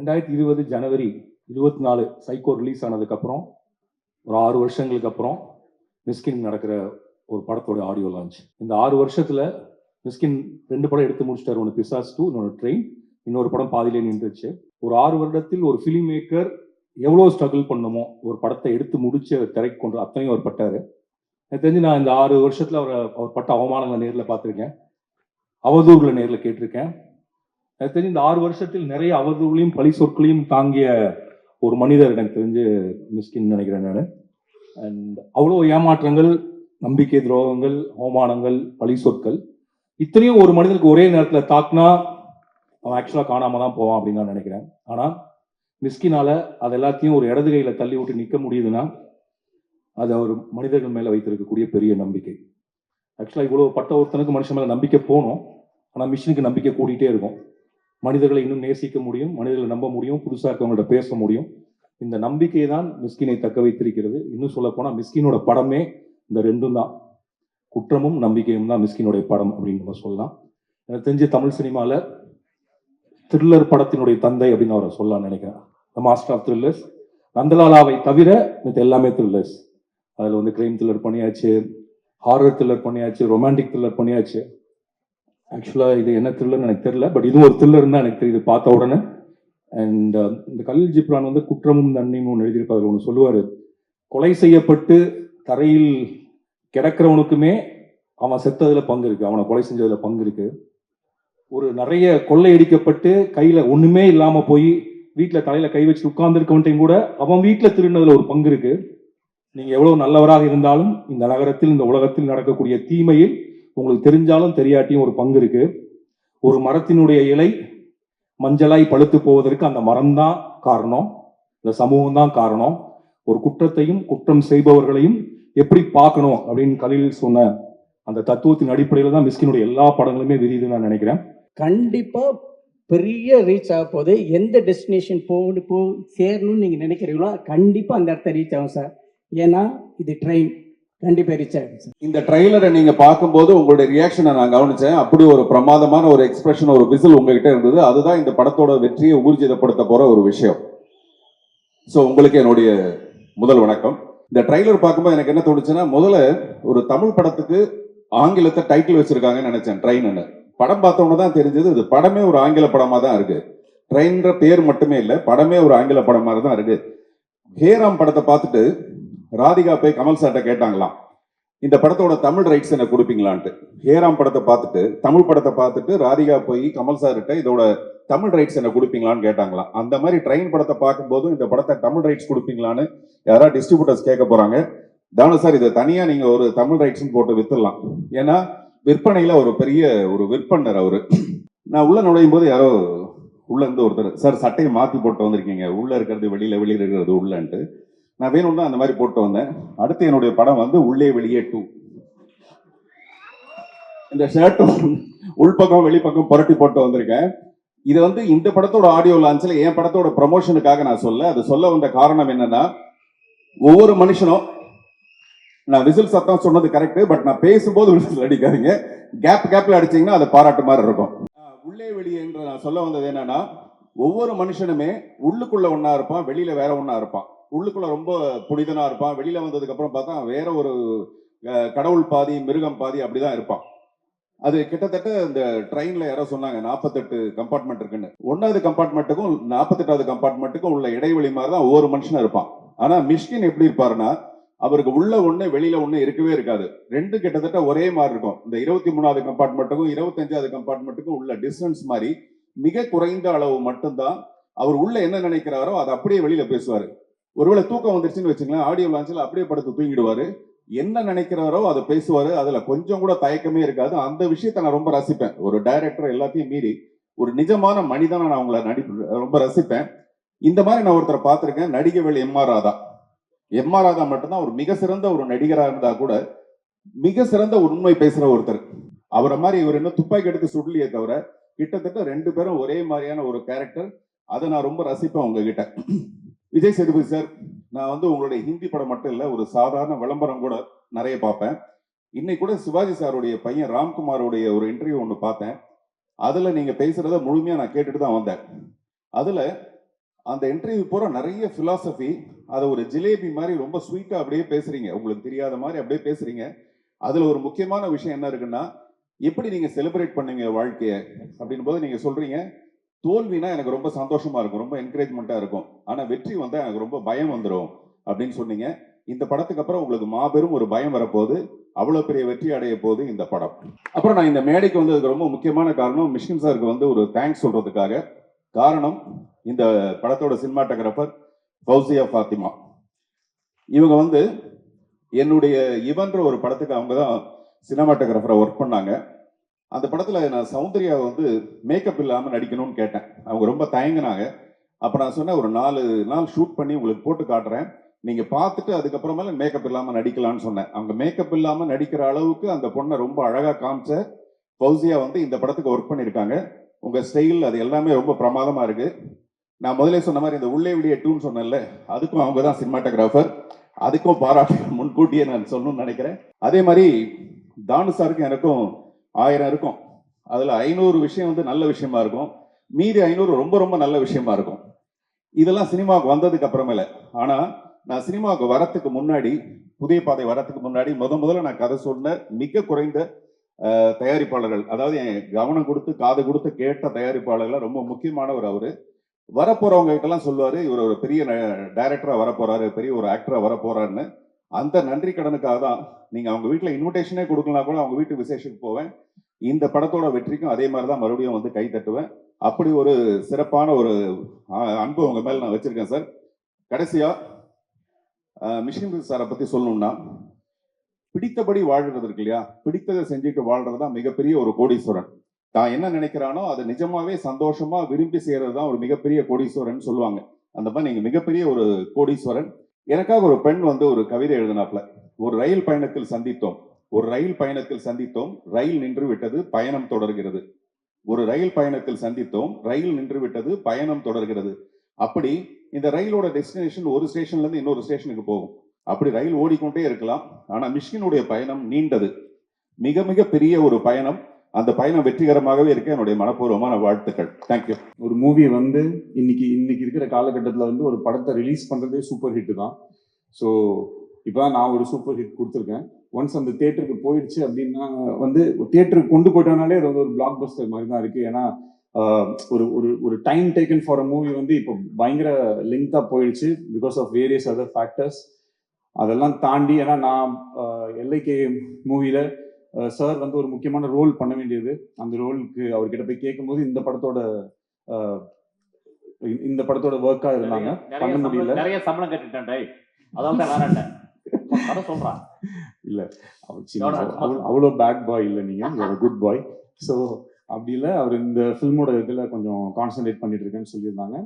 2020 ஜனவரி 24 psycho release ஆனதுக்கப்புறம் ஒரு 6 வருஷங்களுக்கு அப்புறம் மிஸ்கின் நடக்கிற ஒரு படத்தோட ஆடியோ லான்ச். இந்த 6 வருஷத்தில் மிஸ்கின் 2 படம் எடுத்து முடிச்சிட்டார். ஒன்று பிசாஸ் 2, இன்னொன்று ட்ரெயின், இன்னொரு படம் பாதியிலே நின்றுச்சு. ஒரு 6 வருடத்தில் ஒரு ஃபிலிம் மேக்கர் எவ்வளோ ஸ்ட்ரகிள் பண்ணுமோ ஒரு படத்தை எடுத்து முடிச்சு திரைக்கு கொண்டு அத்தனையும் அவர் பட்டார். எனக்கு தெரிஞ்சு நான் இந்த 6 வருஷத்தில் அவர் பட்ட அவமானங்களை நேரில் பார்த்துருக்கேன், அவதூறுகளை நேரில் கேட்டிருக்கேன். எனக்கு தெரிஞ்சு இந்த 6 வருஷத்தில் நிறைய அவதூறுகளையும் பழி சொற்களையும் தாங்கிய ஒரு மனிதர் எனக்கு தெரிஞ்சு மிஸ்கின் நினைக்கிறேன் நான். அண்ட் அவ்வளோ ஏமாற்றங்கள், நம்பிக்கை துரோகங்கள், அவமானங்கள், பழி சொற்கள் இத்தனையும் ஒரு மனிதனுக்கு ஒரே நேரத்தில் தாக்குனா அவன் ஆக்சுவலாக காணாமல் தான் போவான் அப்படின்னு நான் நினைக்கிறேன். ஆனால் மிஸ்கினால் அது எல்லாத்தையும் ஒரு இடது கையில் தள்ளி விட்டு நிற்க முடியுதுன்னா அது அவர் மனிதர்கள் மேலே வைத்திருக்கக்கூடிய பெரிய நம்பிக்கை. ஆக்சுவலாக இவ்வளோ பட்ட ஒருத்தனுக்கு மனுஷன் மேலே நம்பிக்கை போகணும், ஆனால் மிஷினுக்கு நம்பிக்கை கூட்டிகிட்டே இருக்கும். மனிதர்களை இன்னும் நேசிக்க முடியும், மனிதர்களை நம்ப முடியும், புதுசாக இருக்கவங்கள்ட்ட பேச முடியும். இந்த நம்பிக்கை தான் மிஸ்கினை தக்க வைத்திருக்கிறது. இன்னும் சொல்ல போனால் மிஸ்கினோட படமே இந்த ரெண்டும் தான், குற்றமும் நம்பிக்கையும் தான் மிஸ்கினுடைய படம் அப்படின்னு நம்ம சொல்லலாம். எனக்கு தெரிஞ்ச தமிழ் சினிமாவில் த்ரில்லர் படத்தினுடைய தந்தை அப்படின்னு அவரை சொல்லலாம்னு நினைக்கிறேன். The master of thrillers. நந்தலாலாவை தவிர இது எல்லாமே த்ரில்லர்ஸ். அதில் வந்து கிரைம் த்ரில்லர் பண்ணியாச்சு, ஹாரர் த்ரில்லர் பண்ணியாச்சு, ரொமான்டிக் த்ரில்லர் பண்ணியாச்சு. ஆக்சுவலாக இது என்ன த்ரில்லர்னு எனக்கு தெரியல, பட் இதுவும் ஒரு த்ரில்லர் தான் எனக்கு தெரியுது பார்த்த உடனே. அண்ட் இந்த கலில் ஜிப்ரான் வந்து குற்றமும் நன்மையும் எழுதியிருப்பார். ஒன்று சொல்லுவார், கொலை செய்யப்பட்டு தரையில் கிடக்கிறவனுக்குமே அவன் செத்ததில் பங்கு இருக்கு, அவனை கொலை செஞ்சதில் பங்கு இருக்கு. ஒரு நிறைய கொள்ளையடிக்கப்பட்டு கையில் ஒன்றுமே இல்லாமல் போய் வீட்டில் தலையில் கை வச்சு உட்கார்ந்துருக்கவன்ட்டையும் கூட அவன் வீட்டில் திருடினதில் ஒரு பங்கு இருக்கு. நீங்கள் எவ்வளோ நல்லவராக இருந்தாலும் இந்த நகரத்தில், இந்த உலகத்தில் நடக்கக்கூடிய தீமையில் உங்களுக்கு தெரிஞ்சாலும் தெரியாட்டியும் ஒரு பங்கு இருக்கு. ஒரு மரத்தினுடைய இலை மஞ்சளாய் பழுத்து போவதற்கு அந்த மரம் தான் காரணம், இந்த சமூகம் தான் காரணம். ஒரு குற்றத்தையும் குற்றம் செய்பவர்களையும் எப்படி பார்க்கணும் அப்படின்னு கலில் சொன்ன அந்த தத்துவத்தின் அடிப்படையில் தான் மிஸ்கினுடைய எல்லா படங்களுமே விரியுதுன்னு நான் நினைக்கிறேன். கண்டிப்பா பெரிய ரீச் ஆக போகுது. எந்த டெஸ்டினேஷன் சேரணும்னு நீங்க நினைக்கிறீங்களோ கண்டிப்பா அந்த இடத்த ரீச் ஆகும் சார். ஏன்னா இது ட்ரெயின் கண்டிப்பா ரீச் ஆகும் சார். இந்த ட்ரெய்லரை நீங்க பார்க்கும்போது உங்களுடைய ரியாக்ஷனை நான் கவனிச்சேன். அப்படி ஒரு பிரமாதமான ஒரு எக்ஸ்பிரஷன், ஒரு விசில் உங்ககிட்ட இருந்தது. அதுதான் இந்த படத்தோட வெற்றியை ஊர்ஜிதப்படுத்த போற ஒரு விஷயம். ஸோ உங்களுக்கு என்னுடைய முதல் வணக்கம். இந்த ட்ரெய்லர் பார்க்கும்போது எனக்கு என்ன தோணுச்சுன்னா, முதல்ல ஒரு தமிழ் படத்துக்கு ஆங்கிலத்தை டைட்டில் வச்சிருக்காங்கன்னு நினைச்சேன், ட்ரெயின்னு. படம் பார்த்தோன்னு தான் தெரிஞ்சது இது படமே ஒரு ஆங்கில படமா தான் இருக்கு. ட்ரெயின்ற பேர் மட்டுமே இல்லை, படமே ஒரு ஆங்கில படம் மாதிரி தான் இருக்கு. ஹேராம் படத்தை பார்த்துட்டு ராதிகா போய் கமல் சார்ட்ட கேட்டாங்களாம், இந்த படத்தோட தமிழ் ரைட்ஸ் என்ன கொடுப்பீங்களான்ட்டு. ஹேராம் படத்தை பார்த்துட்டு, தமிழ் படத்தை பார்த்துட்டு ராதிகா போய் கமல் சார்கிட்ட இதோட தமிழ் ரைட்ஸ் என்ன கொடுப்பீங்களான்னு கேட்டாங்களாம். அந்த மாதிரி ட்ரெயின் படத்தை பார்க்கும்போதும் இந்த படத்தை தமிழ் ரைட்ஸ் கொடுப்பீங்களான்னு யாராவது டிஸ்ட்ரிபியூட்டர்ஸ் கேட்க போறாங்க. தானு சார், இதை தனியா நீங்க ஒரு தமிழ் ரைட்ஸ் போட்டு வித்துடலாம், ஏன்னா விற்பனையில ஒரு பெரிய ஒரு விற்பனர் அவரு. நான் உள்ள நுழையும் போது யாரோ உள்ள இருந்து ஒருத்தர், சார் சட்டையை மாத்தி போட்டு வந்திருக்கீங்க, உள்ள இருக்கிறது வெளியில, வெளியில இருக்கிறது உள்ளன்ட்டு. நான் வேணும்னா அந்த மாதிரி போட்டு வந்தேன். அடுத்து என்னுடைய படம் வந்து உள்ளே வெளியே 2. இந்த ஷர்ட்டும் உள்பக்கம் வெளிப்பக்கம் புரட்டி போட்டு வந்திருக்கேன். இது வந்து இந்த படத்தோட ஆடியோ லான்ச்ல என் படத்தோட ப்ரமோஷனுக்காக நான் அது சொல்ல வந்த காரணம் என்னன்னா, ஒவ்வொரு மனுஷனும், நான் விசில் சத்தம் சொன்னது கரெக்ட், பட் நான் பேசும்போது விசில் அடிக்காதீங்க, கேப்ல அடிச்சீங்கன்னா அது பாராட்டு மாதிரி இருக்கும். உள்ளே வெளியே என்று நான் சொல்ல வந்தது என்னன்னா, ஒவ்வொரு மனுஷனுமே உள்ளுக்குள்ள ஒன்னா இருப்பான், வெளியில வேற ஒன்னா இருப்பான். உள்ளுக்குள்ள ரொம்ப புனிதனா இருப்பான், வெளியில வந்ததுக்கு அப்புறம் பார்த்தா வேற ஒரு கடவுள் பாதி மிருகம் பாதி அப்படிதான் இருப்பான். அது கிட்டத்தட்ட இந்த ட்ரெயின்ல யாரோ சொன்னாங்க 48 கம்பார்ட்மெண்ட் இருக்குன்னு. 1வது கம்பார்ட்மெண்ட்டுக்கும் 48வது கம்பார்ட்மெண்ட்டுக்கும் உள்ள இடைவெளி மாதிரி தான் ஒவ்வொரு மனுஷனும் இருப்பான். ஆனா மிஷ்கின் எப்படி இருப்பாருன்னா, அவருக்கு உள்ள ஒண்ணு வெளியில ஒண்ணு இருக்கவே இருக்காது. ரெண்டு கிட்டத்தட்ட ஒரே மாதிரி இருக்கும். இந்த 23வது கம்பார்ட்மெண்ட்டுக்கும் 25வது கம்பார்ட்மெண்ட்டுக்கும் உள்ள டிஸ்டன்ஸ் மாதிரி மிக குறைந்த அளவு மட்டும்தான் அவர் உள்ள என்ன நினைக்கிறாரோ அதை அப்படியே வெளியில பேசுவாரு. ஒருவேளை தூக்கம் வந்துருச்சுன்னு வச்சுங்களேன், ஆடியோ லான்ச்சில் அப்படியே படுத்து தூங்கிடுவாரு. என்ன நினைக்கிறாரோ அதை பேசுவாரு. அதுல கொஞ்சம் கூட தயக்கமே இருக்காது. அந்த விஷயத்த நான் ரொம்ப ரசிப்பேன். ஒரு டைரக்டர் எல்லாத்தையும் மீறி ஒரு நிஜமான மனிதனா நான் அவங்கள ரொம்ப ரசிப்பேன். இந்த மாதிரி நான் ஒருத்தரை பார்த்திருக்கேன், நடிகவேல் எம்.ஆர். ராதா. எம்.ஆர். ராதா மட்டும்தான் ஒரு மிக சிறந்த ஒரு நடிகராக இருந்தா கூட மிக சிறந்த உண்மை பேசுற ஒருத்தர். அவரை மாதிரி இவர் இன்னும் துப்பாக்கி எடுத்து சுடலையே தவிர கிட்டத்தட்ட 2 பேரும் ஒரே மாதிரியான ஒரு கேரக்டர். அதை நான் ரொம்ப ரசிப்பேன் உங்ககிட்ட. விஜய் சேதுபதி சார், நான் வந்து உங்களுடைய ஹிந்தி படம் மட்டும் இல்லை, ஒரு சாதாரண விளம்பரம் கூட நிறைய பார்ப்பேன். இன்னைக்கு கூட சிவாஜி சாருடைய பையன் ராம்குமாரோடைய ஒரு இன்டர்வியூ ஒன்று பார்த்தேன். அதுல நீங்க பேசுறத முழுமையா நான் கேட்டுட்டு தான் வந்தேன். அதுல அந்த இன்டர்வியூ பூரா நிறைய ஃபிலாசபி, அதை ஒரு ஜிலேபி மாதிரி ரொம்ப ஸ்வீட்டா அப்படியே பேசுறீங்க, உங்களுக்கு தெரியாத மாதிரி அப்படியே பேசுறீங்க. அதுல ஒரு முக்கியமான விஷயம் என்ன இருக்குன்னா, எப்படி நீங்க செலிப்ரேட் பண்ணுவீங்க வாழ்க்கைய அப்படின் போது நீங்க சொல்றீங்க, தோல்வினா எனக்கு ரொம்ப சந்தோஷமா இருக்கும், ரொம்ப என்கரேஜ்மெண்ட்டா இருக்கும், ஆனா வெற்றி வந்தா எனக்கு ரொம்ப பயம் வந்துடும் அப்படின்னு சொன்னீங்க. இந்த படத்துக்கு அப்புறம் உங்களுக்கு மாபெரும் ஒரு பயம் வரப்போகுது, அவ்வளவு பெரிய வெற்றி அடைய போகுது இந்த படம். அப்புறம் நான் இந்த மேடைக்கு வந்ததுக்கு ரொம்ப முக்கியமான காரணம் மிஷ்கின் சாருக்கு வந்து ஒரு தேங்க்ஸ் சொல்றதுக்காக. காரணம், இந்த படத்தோட சினிமாட்டோகிராஃபர் ஃபௌசியா ஃபாத்திமா. இவங்க வந்து என்னுடைய இவன்ற ஒரு படத்துக்கு அவங்க தான் சினிமாட்டோகிராஃபரா ஒர்க் பண்ணாங்க. அந்த படத்துல நான் சௌந்தர்யாவை வந்து மேக்கப் இல்லாம நடிக்கணும்னு கேட்டேன். அவங்க ரொம்ப தயங்கினாங்க. அப்ப நான் சொன்னேன், ஒரு 4 நாள் ஷூட் பண்ணி உங்களுக்கு போட்டு காட்டுறேன், நீங்க பார்த்துட்டு அதுக்கப்புறமேல மேக்கப் இல்லாம நடிக்கலாம்னு சொன்னேன். அவங்க மேக்கப் இல்லாம நடிக்கிற அளவுக்கு அந்த பொண்ணை ரொம்ப அழகா காமிச்ச ஃபௌசியா வந்து இந்த படத்துக்கு ஒர்க் பண்ணியிருக்காங்க. உங்க ஸ்டைல் அது எல்லாமே ரொம்ப பிரமாதமா இருக்கு. நான் முதல்ல சொன்ன மாதிரி இந்த உள்ளே விடிய டூன்னு சொன்னேன்ல, அதுக்கும் அவங்க தான் சினிமாட்டோகிராஃபர். அதுக்கும் பாராட்டு முன்கூட்டியே நான் சொல்லணும்னு நினைக்கிறேன். அதே மாதிரி தானு சாருக்கும் எனக்கும் 1000 இருக்கும். அதுல 500 விஷயம் வந்து நல்ல விஷயமா இருக்கும், மீதி 500 ரொம்ப ரொம்ப நல்ல விஷயமா இருக்கும். இதெல்லாம் சினிமாவுக்கு வந்ததுக்கு அப்புறமேல. ஆனா நான் சினிமாவுக்கு வரத்துக்கு முன்னாடி, புதிய பாதை வரத்துக்கு முன்னாடி முதல்ல நான் கதை சொன்ன மிக குறைந்த தயாரிப்பாளர்கள், அதாவது என் கவனம் கொடுத்து காது கொடுத்து கேட்ட தயாரிப்பாளர்கள் ரொம்ப முக்கியமானவர் அவரு. வரப்போறவங்க கிட்ட எல்லாம் சொல்லுவாரு, இவர் ஒரு பெரிய டைரக்டரா வரப்போறாரு, பெரிய ஒரு ஆக்டரா வரப்போறாருன்னு. அந்த நன்றி கடனுக்காக தான் நீங்க அவங்க வீட்டுல இன்விடேஷனே கொடுக்கலாம் கூட அவங்க வீட்டு விசேஷத்துக்கு போவேன். இந்த படத்தோட வெற்றிக்கும் அதே மாதிரி தான் மறுபடியும் வந்து கை தட்டுவேன். அப்படி ஒரு சிறப்பான ஒரு அன்பு உங்க மேல நான் வச்சிருக்கேன் சார். கடைசியா மிஷ்கின் சாரை பத்தி சொல்லணும்னா, பிடித்தபடி வாழ்றது இருக்கு இல்லையா, பிடித்ததை செஞ்சுட்டு வாழ்றதுதான் மிகப்பெரிய ஒரு கோடீஸ்வரன். தான் என்ன நினைக்கிறானோ அதை நிஜமாவே சந்தோஷமா விரும்பி செய்யறது தான் ஒரு மிகப்பெரிய கோடீஸ்வரன் சொல்லுவாங்க. அந்த மாதிரி நீங்க மிகப்பெரிய ஒரு கோடீஸ்வரன். எனக்காக ஒரு பெண் வந்து ஒரு கவிதை எழுதினாப்ல, ஒரு ரயில் பயணத்தில் சந்தித்தோம், ஒரு ரயில் பயணத்தில் சந்தித்தோம், ரயில் நின்று விட்டது, பயணம் தொடர்கிறது. ஒரு ரயில் பயணத்தில் சந்தித்தோம், ரயில் நின்று விட்டது, பயணம் தொடர்கிறது. அப்படி இந்த ரயிலோட டெஸ்டினேஷன் ஒரு ஸ்டேஷன்ல இருந்து இன்னொரு ஸ்டேஷனுக்கு போகும். அப்படி ரயில் ஓடிக்கொண்டே இருக்கலாம். ஆனா மிஷ்கினுடைய பயணம் நீண்டது, மிக மிக பெரிய ஒரு பயணம். அந்த பயணம் வெற்றிகரமாகவே இருக்க என்னுடைய மனப்பூர்வமான வாழ்த்துக்கள். தேங்க்யூ. ஒரு மூவி வந்து இன்னைக்கு இருக்கிற காலகட்டத்தில் வந்து ஒரு படத்தை ரிலீஸ் பண்ணுறதே சூப்பர் ஹிட் தான். ஸோ இப்போ நான் ஒரு சூப்பர் ஹிட் கொடுத்துருக்கேன். ஒன்ஸ் அந்த தியேட்டருக்கு போயிடுச்சு அப்படின்னா வந்து தியேட்டருக்கு கொண்டு போயிட்டோம்னாலே அது வந்து ஒரு பிளாக் பஸ்டர் மாதிரி தான் இருக்குது. ஏன்னா ஒரு ஒரு ஒரு time taken for a movie வந்து இப்போ பயங்கர லெங்க்தாக போயிடுச்சு because of various other factors. அதெல்லாம் தாண்டி, ஏன்னா நான் எல்ஐகே மூவியில் சார் வந்து ஒரு முக்கியமான ரோல் பண்ண வேண்டியது. அந்த ரோலுக்கு அவர்கிட்ட போய் கேட்கும்போது இந்த படத்தோட ஒர்க்கா இருந்தாங்க, பண்ண முடியல. நிறைய சம்பளம் கட்டிட்டேன், அதான் வேணாட்டேன் கதை சொல்றான். இல்ல அவ்வளோ பேட் பாய் இல்லை, நீங்க குட் பாய். ஸோ அப்படி இல்லை, அவர் இந்த ஃபில்மோட இதில் கொஞ்சம் கான்சென்ட்ரேட் பண்ணிட்டு இருக்கேன்னு சொல்லியிருந்தாங்க.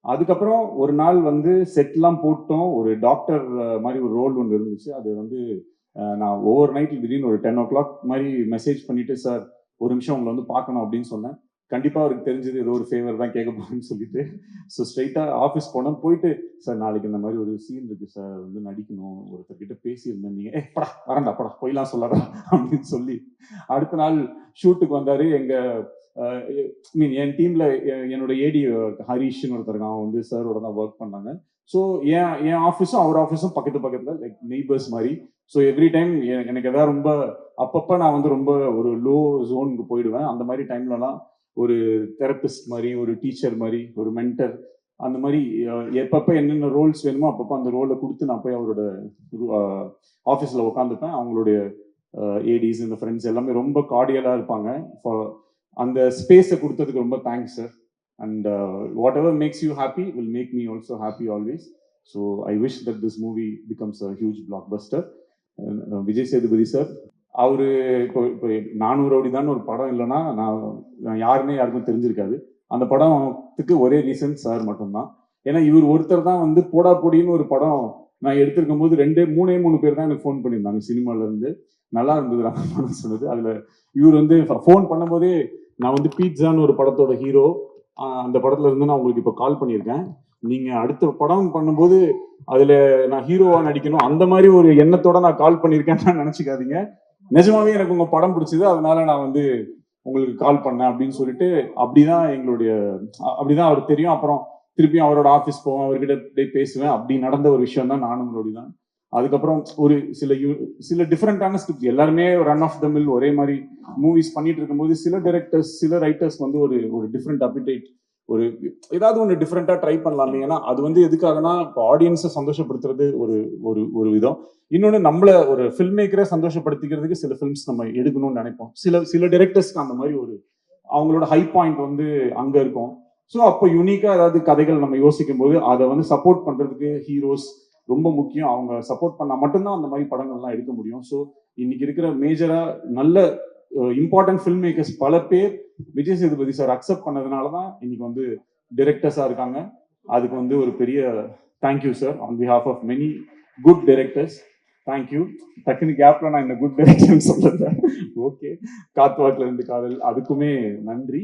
அதுக்கப்புறம் ஒரு நாள் வந்து செட்லாம் போட்டோம், ஒரு டாக்டர் மாதிரி ஒரு ரோல் ஒன்று இருந்துச்சு. அது வந்து நான் ஓவர் நைட்டில் திடீர்னு ஒரு 10 o'clock மாதிரி மெசேஜ் பண்ணிட்டு, சார் ஒரு நிமிஷம் உங்களை வந்து பார்க்கணும் அப்படின்னு சொன்னேன். கண்டிப்பாக அவருக்கு தெரிஞ்சது ஏதோ ஒரு ஃபேவர் தான் கேட்க போகிறேன்னு சொல்லிட்டு, ஸோ ஸ்ட்ரைட்டாக ஆஃபீஸ் போனோம். போயிட்டு, சார் நாளைக்கு இந்த மாதிரி ஒரு சீன் இருக்கு சார், வந்து நடிக்கணும், ஒருத்தர்கிட்ட பேசியிருந்தேன், நீங்கள் படா வரண்டா படா போயெல்லாம் சொல்லாதா அப்படின்னு சொல்லி அடுத்த நாள் ஷூட்டுக்கு வந்தார். என் டீமில் என்னோட ஏடி ஹரீஷ்னு ஒருத்தர், அவன் வந்து சாரோட தான் ஒர்க் பண்ணாங்க. ஸோ என் ஆஃபீஸும் அவர் ஆஃபீஸும் பக்கத்தில் லைக் நெய்பர்ஸ் மாதிரி. ஸோ எவ்ரி டைம் எனக்கு எதாவது ரொம்ப அப்பப்போ நான் வந்து ரொம்ப ஒரு லோ ஜோனுக்கு போயிடுவேன். அந்த மாதிரி டைம்லலாம் ஒரு தெரபிஸ்ட் மாதிரி, ஒரு டீச்சர் மாதிரி, ஒரு மென்டர், அந்த மாதிரி எப்பப்போ என்னென்ன ரோல்ஸ் வேணுமோ அப்பப்போ அந்த ரோலை கொடுத்து நான் போய் அவரோட ஆஃபீஸில் உட்காந்துப்பேன். அவங்களுடைய ஏடிஸ், இந்த ஃப்ரெண்ட்ஸ் எல்லாமே ரொம்ப கார்டியலாக இருப்பாங்க. அந்த ஸ்பேஸை கொடுத்ததுக்கு ரொம்ப thanks sir. And whatever makes you happy will make me also happy always. So I wish that this movie becomes a huge blockbuster. Vijay Sethupathi sir, அவரு இப்போ 400 ரவுடிதான் ஒரு படம் இல்லைன்னா நான் யாருமே யாருக்கும் தெரிஞ்சிருக்காது. அந்த படத்துக்கு ஒரே ரீசன் சார் மட்டும்தான். ஏன்னா இவர் ஒருத்தர் தான் வந்து போடா பொடின்னு ஒரு படம் நான் எடுத்திருக்கும் போது 3 பேர் தான் எனக்கு ஃபோன் பண்ணியிருந்தாங்க சினிமால இருந்து. நல்லா இருந்தது நான் படம் சொன்னது. அதுல இவர் வந்து ஃபோன் பண்ணும்போதே, நான் வந்து பீட்சான்னு ஒரு படத்தோட ஹீரோ, அந்த படத்துல இருந்து நான் உங்களுக்கு இப்போ கால் பண்ணியிருக்கேன், நீங்க அடுத்த படம் பண்ணும்போது அதுல நான் ஹீரோவா நடிக்கணும், அந்த மாதிரி ஒரு எண்ணத்தோட நான் கால் பண்ணியிருக்கேன்னு நினைச்சுக்காதீங்க. நிஜமாவே எனக்கு உங்க படம் பிடிச்சது, அதனால நான் வந்து உங்களுக்கு கால் பண்ணேன் அப்படின்னு சொல்லிட்டு, அப்படிதான் அவருக்கு தெரியும். அப்புறம் திருப்பியும் அவரோட ஆஃபீஸ் போவேன், அவர்கிட்ட அப்படியே பேசுவேன். அப்படி நடந்த ஒரு விஷயம் தான் நானும் முன்னாடி தான். அதுக்கப்புறம் ஒரு சில டிஃப்ரெண்டான ஸ்கிரிப்ட், எல்லாருமே ரன் ஆஃப் த மில் ஒரே மாதிரி மூவிஸ் பண்ணிட்டு இருக்கும்போது சில டைரக்டர்ஸ் சில ரைட்டர்ஸ் வந்து ஒரு டிஃப்ரெண்ட் அப்பிடைட், ஒரு ஏதாவது ஒன்று டிஃப்ரெண்டா ட்ரை பண்ணலாமே. ஏன்னா அது வந்து எதுக்காகனா இப்போ ஆடியன்ஸை சந்தோஷப்படுத்துறது ஒரு ஒரு ஒரு விதம், இன்னொன்று நம்மள ஒரு ஃபில்ம் மேக்கரை சந்தோஷப்படுத்திக்கிறதுக்கு சில ஃபிலிம்ஸ் நம்ம எடுக்கணும்னு நினைப்போம். சில டைரக்டர்ஸ்க்கு அந்த மாதிரி ஒரு அவங்களோட ஹை பாயிண்ட் வந்து அங்க இருக்கும். ஸோ அப்போ யூனிக்கா ஏதாவது கதைகள் நம்ம யோசிக்கும் போது அதை வந்து சப்போர்ட் பண்றதுக்கு ஹீரோஸ் ரொம்ப முக்கியம். அவங்க சப்போர்ட் பண்ணா மட்டும்தான் அந்த மாதிரி படங்கள்லாம் எடுக்க முடியும். ஸோ இன்னைக்கு இருக்கிற மேஜரா நல்ல இம்பார்ட்டன்ட் ஃபில்ம் மேக்கர்ஸ் பல பேர் விஜய் சேதுபதி சார் அக்செப்ட் பண்ணதுனால தான் இன்னைக்கு வந்து டைரக்டர்ஸா இருக்காங்க. அதுக்கு வந்து ஒரு பெரிய thank you sir on behalf of many good directors. Thank you. டக்குனு கேப்ல நான் இந்த குட் டைரக்டர்னு சொல்றேன். ஓகே, காத்துவாக்குல இருந்து காதல், அதுக்குமே நன்றி.